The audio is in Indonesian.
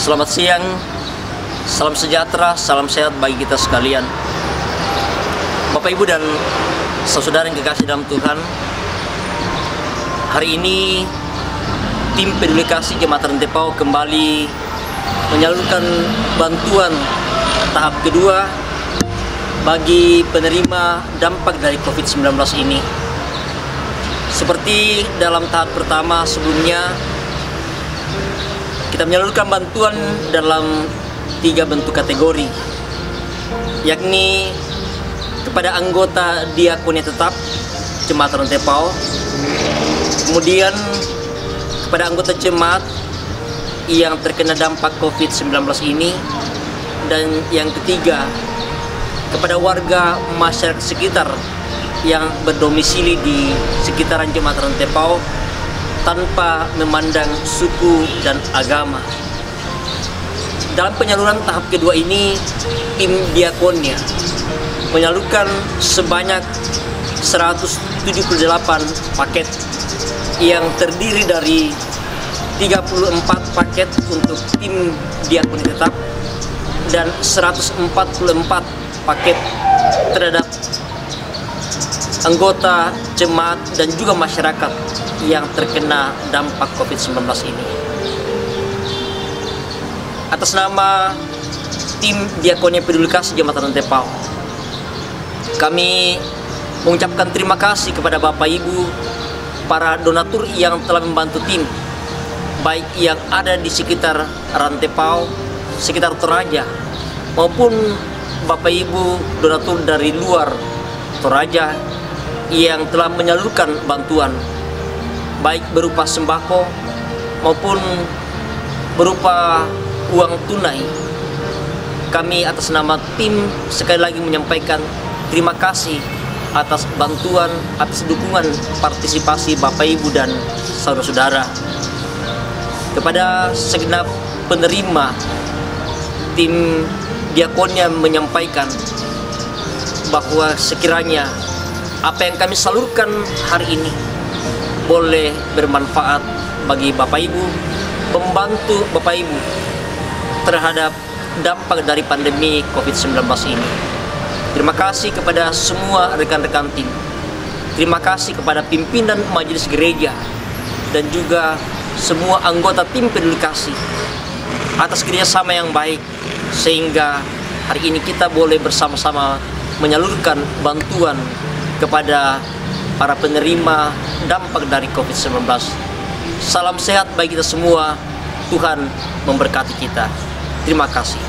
Selamat siang, salam sejahtera, salam sehat bagi kita sekalian. Bapak, Ibu, dan saudara yang kekasih dalam Tuhan, hari ini tim peduli kasih Jemaat Rantepao kembali menyalurkan bantuan tahap kedua bagi penerima dampak dari COVID-19 ini. Seperti dalam tahap pertama sebelumnya, kita menyalurkan bantuan dalam 3 bentuk kategori, yakni kepada anggota diakonia tetap Jemaat Rantepao, kemudian kepada anggota jemaat yang terkena dampak COVID-19 ini, dan yang ketiga kepada warga masyarakat sekitar yang berdomisili di sekitaran Jemaat Rantepao tanpa memandang suku dan agama. Dalam penyaluran tahap kedua ini, tim diakonnya menyalurkan sebanyak 178 paket yang terdiri dari 34 paket untuk tim diakonia tetap dan 144 paket terhadap anggota jemaat dan juga masyarakat yang terkena dampak COVID-19 ini. Atas nama tim diakonia peduli kasih Jemaat Rantepao, kami mengucapkan terima kasih kepada Bapak Ibu, para donatur yang telah membantu tim, baik yang ada di sekitar Rantepao, sekitar Toraja, maupun Bapak Ibu donatur dari luar Toraja yang telah menyalurkan bantuan, baik berupa sembako maupun berupa uang tunai. Kami atas nama tim sekali lagi menyampaikan terima kasih atas bantuan, atas dukungan partisipasi Bapak Ibu dan saudara-saudara. Kepada segenap penerima, tim diakonnya menyampaikan bahwa sekiranya apa yang kami salurkan hari ini boleh bermanfaat bagi Bapak Ibu, membantu Bapak Ibu terhadap dampak dari pandemi COVID-19 ini. Terima kasih kepada semua rekan-rekan tim. Terima kasih kepada pimpinan majelis gereja dan juga semua anggota tim peduli kasih atas kerjasama yang baik, sehingga hari ini kita boleh bersama-sama menyalurkan bantuan kepada para penerima dampak dari COVID-19. Salam sehat bagi kita semua. Tuhan memberkati kita. Terima kasih.